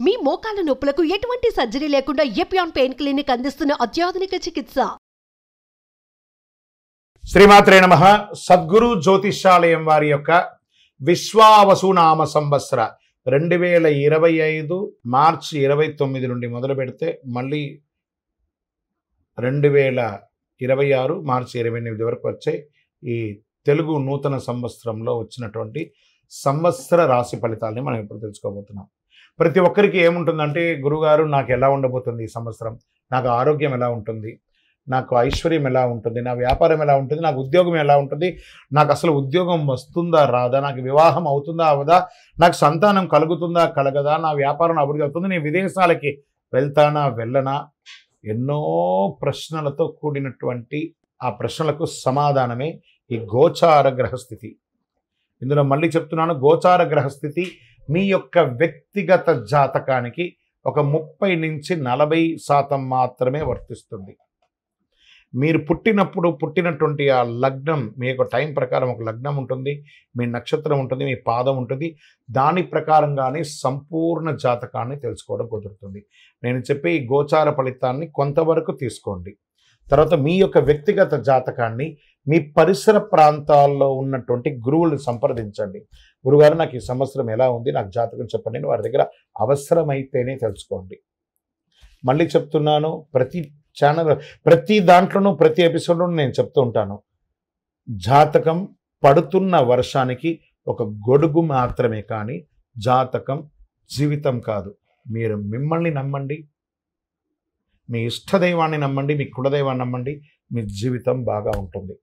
మీ మోకాల నొప్పులకు ఎటువంటి సర్జరీ లేకుండా ఎపియాన్ పెయిన్ క్లినిక్ అందిస్తున్న అత్యాధునిక చికిత్స. శ్రీమాత్రే నమః. సద్గురు జ్యోతిష్యాలయం వారి యొక్క విశ్వావసునామ సంవత్సర 2025 మార్చి 29 నుండి మొదలు పెడితే మళ్ళీ 2026 మార్చి 28 వరకు వచ్చే ఈ తెలుగు నూతన సంవత్సరంలో వచ్చినటువంటి సంవత్సర రాశి ఫలితాలని మనం ఇప్పుడు తెలుసుకోబోతున్నాం. ప్రతి ఒక్కరికి ఏముంటుందంటే, గురుగారు నాకు ఎలా ఉండబోతుంది ఈ సంవత్సరం, నాకు ఆరోగ్యం ఎలా ఉంటుంది, నాకు ఐశ్వర్యం ఎలా ఉంటుంది, నా వ్యాపారం ఎలా ఉంటుంది, నాకు ఉద్యోగం ఎలా ఉంటుంది, నాకు అసలు ఉద్యోగం వస్తుందా రాదా, నాకు వివాహం అవుతుందా అవదా, నాకు సంతానం కలుగుతుందా కలగదా, నా వ్యాపారం అభివృద్ధి అవుతుంది, నేను విదేశాలకి వెళ్తానా వెళ్ళనా, ఎన్నో ప్రశ్నలతో కూడినటువంటి ఆ ప్రశ్నలకు సమాధానమే ఈ గోచార గ్రహస్థితి. ఇందులో మళ్ళీ చెప్తున్నాను, గోచార గ్రహస్థితి మీ యొక్క వ్యక్తిగత జాతకానికి ఒక 30 నుంచి 40% మాత్రమే వర్తిస్తుంది. మీరు పుట్టినటువంటి ఆ లగ్నం, మీ యొక్క టైం ప్రకారం ఒక లగ్నం ఉంటుంది, మీ నక్షత్రం ఉంటుంది, మీ పాదం ఉంటుంది. దాని ప్రకారంగానే సంపూర్ణ జాతకాన్ని తెలుసుకోవడం కుదురుతుంది. నేను చెప్పే ఈ గోచార ఫలితాన్ని కొంతవరకు తీసుకోండి. తర్వాత మీ యొక్క వ్యక్తిగత జాతకాన్ని మీ పరిసర ప్రాంతాల్లో ఉన్నటువంటి గురువులను సంప్రదించండి. గురుగారు నాకు ఈ సంవత్సరం ఎలా ఉంది, నాకు జాతకం చెప్పండి అని వారి దగ్గర అవసరమైతేనే తెలుసుకోండి. మళ్ళీ చెప్తున్నాను, ప్రతి దాంట్లోనూ ప్రతి ఎపిసోడ్లోనూ నేను చెప్తూ ఉంటాను, జాతకం పడుతున్న వర్షానికి ఒక గొడుగు మాత్రమే, కానీ జాతకం జీవితం కాదు. మీరు మిమ్మల్ని నమ్మండి, మీ ఇష్టదైవాన్ని నమ్మండి, మీ కులదైవాన్ని నమ్మండి, మీ జీవితం బాగా ఉంటుంది.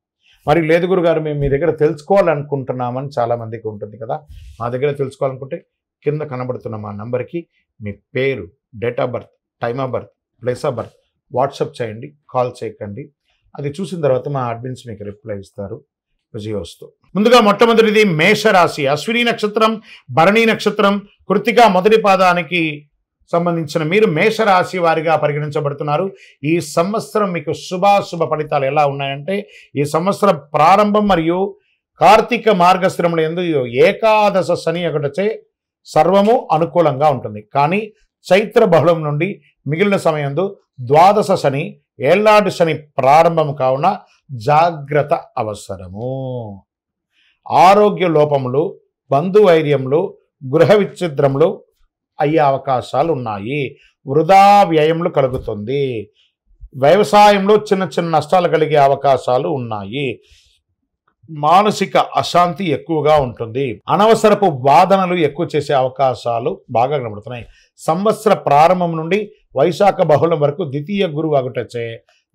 మరి లేదు గురుగారు మేము మీ దగ్గర తెలుసుకోవాలనుకుంటున్నామని చాలామందికి ఉంటుంది కదా. మా దగ్గర తెలుసుకోవాలనుకుంటే కింద కనబడుతున్న మా నంబర్కి మీ పేరు, date of birth, time of birth, place of birth WhatsApp చేయండి, కాల్ చేయకండి. అది చూసిన తర్వాత మా అడ్మిన్స్ మీకు రిప్లై ఇస్తారు. విజయోస్తు. ముందుగా మొట్టమొదటిది మేషరాశి. అశ్విని నక్షత్రం, భరణి నక్షత్రం, కృత్తిక మొదటి పాదానికి సంబంధించిన మీరు మేషరాశి వారిగా పరిగణించబడుతున్నారు. ఈ సంవత్సరం మీకు శుభాశుభ ఫలితాలు ఎలా ఉన్నాయంటే, ఈ సంవత్సరం ప్రారంభం మరియు కార్తీక మార్గశిరముల యందు ఏకాదశ శని ఒకటచే సర్వము అనుకూలంగా ఉంటుంది. కానీ చైత్ర బహుళం నుండి మిగిలిన సమయంలో ద్వాదశ శని, ఏళ్నాడు శని ప్రారంభం కావున జాగ్రత్త అవసరము. ఆరోగ్య లోపములు, బంధువైర్యములు, గృహ విచ్ఛిద్రములు అయ్యే అవకాశాలు ఉన్నాయి. వృధా వ్యయములు కలుగుతుంది. వ్యవసాయంలో చిన్న చిన్న నష్టాలు కలిగే అవకాశాలు ఉన్నాయి. మానసిక అశాంతి ఎక్కువగా ఉంటుంది. అనవసరపు వాదనలు ఎక్కువ చేసే అవకాశాలు బాగా కనబడుతున్నాయి. సంవత్సర ప్రారంభం నుండి వైశాఖ బహుళం వరకు ద్వితీయ గురువు అగుటచే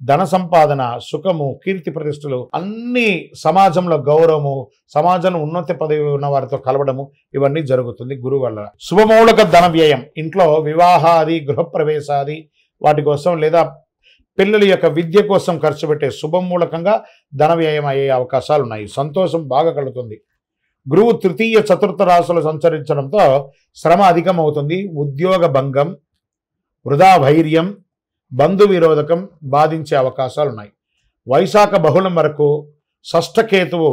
ధన సంపాదన, సుఖము, కీర్తి ప్రతిష్టలు, అన్ని సమాజంలో గౌరవము, సమాజంలో ఉన్నత పదవి ఉన్న వారితో కలవడము, ఇవన్నీ జరుగుతుంది గురువు వల్ల. శుభమూలక ధన వ్యయం, ఇంట్లో వివాహాది, గృహప్రవేశాది వాటి కోసం లేదా పిల్లల యొక్క విద్య కోసం ఖర్చు పెట్టే శుభమూలకంగా ధన వ్యయం అయ్యే అవకాశాలు ఉన్నాయి. సంతోషం బాగా కలుగుతుంది. గురువు తృతీయ చతుర్థ రాశులు సంచరించడంతో శ్రమ అధికమవుతుంది. ఉద్యోగ భంగం, వృధా ధైర్యం, బంధు విరోధకం బాధించే అవకాశాలు ఉన్నాయి. వైశాఖ బహుళం వరకు షష్ఠకేతువు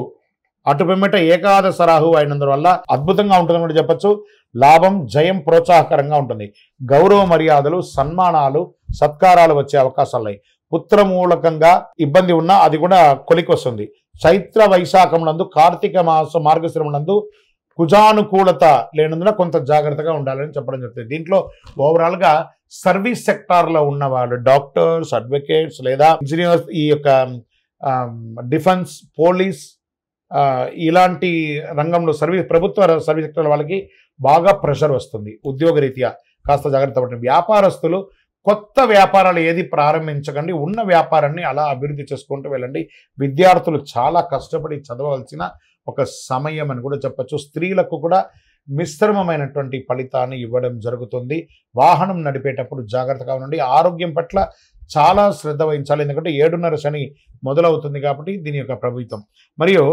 అటు పిమ్మట ఏకాదశ రాహు అయినందువల్ల అద్భుతంగా ఉంటుందని చెప్పచ్చు. లాభం, జయం ప్రోత్సాహకరంగా ఉంటుంది. గౌరవ మర్యాదలు, సన్మానాలు, సత్కారాలు వచ్చే అవకాశాలు ఉన్నాయి. పుత్రమూలకంగా ఇబ్బంది ఉన్నా అది కూడా కొలికి వస్తుంది. చైత్ర వైశాఖములందు, కార్తీక మాస మార్గశిరములందు కుజానుకూలత లేనందున కొంత జాగ్రత్తగా ఉండాలని చెప్పడం జరుగుతుంది. దీంట్లో ఓవరాల్గా సర్వీస్ సెక్టార్లో ఉన్న వాళ్ళు, డాక్టర్స్, అడ్వకేట్స్ లేదా ఇంజనీర్స్, ఈ యొక్క డిఫెన్స్, పోలీస్ ఇలాంటి రంగంలో ప్రభుత్వ సర్వీస్ సెక్టర్ వాళ్ళకి బాగా ప్రెషర్ వస్తుంది. ఉద్యోగరీత్యా కాస్త జాగ్రత్త పడండి. వ్యాపారస్తులు కొత్త వ్యాపారాలు ఏది ప్రారంభించకండి, ఉన్న వ్యాపారాన్ని అలా అభివృద్ధి చేసుకుంటూ వెళ్ళండి. విద్యార్థులు చాలా కష్టపడి చదవవలసిన ఒక సమయం అని కూడా చెప్పచ్చు. స్త్రీలకు కూడా మిశ్రమమైనటువంటి ఫలితాన్ని ఇవ్వడం జరుగుతుంది. వాహనం నడిపేటప్పుడు జాగ్రత్తగా ఉండండి. ఆరోగ్యం పట్ల చాలా శ్రద్ధ వహించాలి, ఎందుకంటే 7:30 శని మొదలవుతుంది కాబట్టి దీని యొక్క ప్రభావితం. మరియు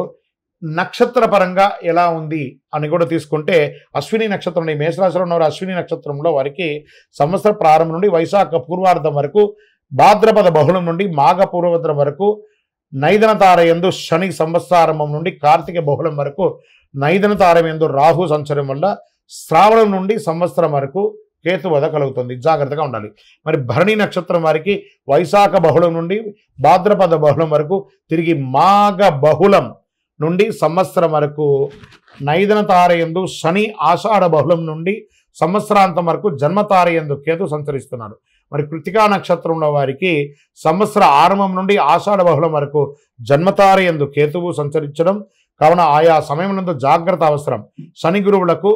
నక్షత్ర పరంగా ఎలా ఉంది అని కూడా తీసుకుంటే, అశ్విని నక్షత్రం, మేషరాశిలో ఉన్నవారు అశ్విని నక్షత్రంలో వారికి సంవత్సర ప్రారంభం నుండి వైశాఖ పూర్వార్ధం వరకు, భాద్రపద బహుళం నుండి మాఘ పూర్వభద్రం వరకు నైదన తారయందు శని సంవత్సరారంభం నుండి కార్తీక బహుళం వరకు నైదన తారయందు రాహు సంచరం వల్ల శ్రావణం నుండి సంవత్సరం వరకు కేతు వధ కలుగుతుంది, జాగ్రత్తగా ఉండాలి. మరి భరణి నక్షత్రం వారికి వైశాఖ బహుళం నుండి భాద్రపద బహుళం వరకు, తిరిగి మాఘ బహుళం నుండి సంవత్సరం వరకు నైదన తారయందు శని, ఆషాఢ బహుళం నుండి సంవత్సరాంతం వరకు జన్మతారయందు కేతు సంచరిస్తున్నాడు. మరి కృతికా నక్షత్రంలో వారికి సంవత్సర ఆరంభం నుండి ఆషాఢ బహుళం వరకు జన్మతారయందు కేతువు సంచరించడం కావున ఆయా సమయమునందు జాగ్రత్త అవసరం. శని గురువులకు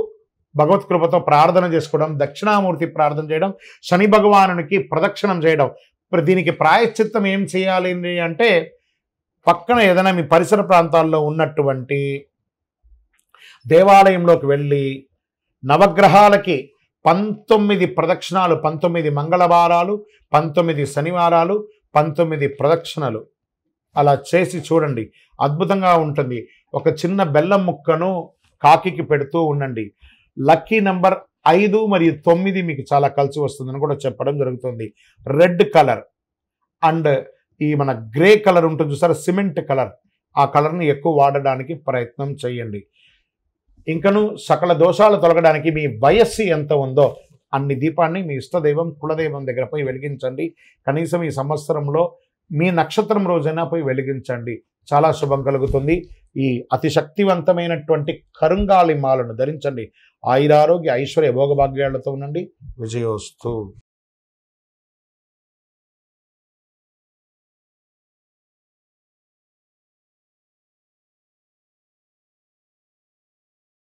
భగవత్కృపతో ప్రార్థన చేసుకోవడం, దక్షిణామూర్తి ప్రార్థన చేయడం, శని భగవానునికి ప్రదక్షిణం చేయడం. దీనికి ప్రాయశ్చిత్తం ఏం చేయాలి అంటే పక్కన ఏదైనా మీ పరిసర ప్రాంతాల్లో ఉన్నటువంటి దేవాలయంలోకి వెళ్ళి నవగ్రహాలకి 19 ప్రదక్షిణాలు, 19 మంగళవారాలు, 19 శనివారాలు, 19 ప్రదక్షిణలు అలా చేసి చూడండి, అద్భుతంగా ఉంటుంది. ఒక చిన్న బెల్లం ముక్కను కాకికి పెడుతూ ఉండండి. లక్కీ నెంబర్ 5 మరియు 9 మీకు చాలా కలిసి వస్తుందని కూడా చెప్పడం జరుగుతుంది. రెడ్ కలర్ అండ్ ఈ మన గ్రే కలర్ ఉంటుంది చూసారా, సిమెంట్ కలర్, ఆ కలర్ని ఎక్కువ వాడడానికి ప్రయత్నం చేయండి. ఇంకను సకల దోషాలు తొలగడానికి మీ వయస్సు ఎంత ఉందో అన్ని దీపాన్ని మీ ఇష్టదైవం కులదైవం దగ్గర పోయి వెలిగించండి. కనీసం ఈ సంవత్సరంలో మీ నక్షత్రం రోజైనా పోయి వెలిగించండి, చాలా శుభం కలుగుతుంది. ఈ అతి శక్తివంతమైనటువంటి కరుంగాలి మాలను ధరించండి. ఆయురారోగ్య ఐశ్వర్య భోగభాగ్యాలతో ఉండండి. విజయోస్తు.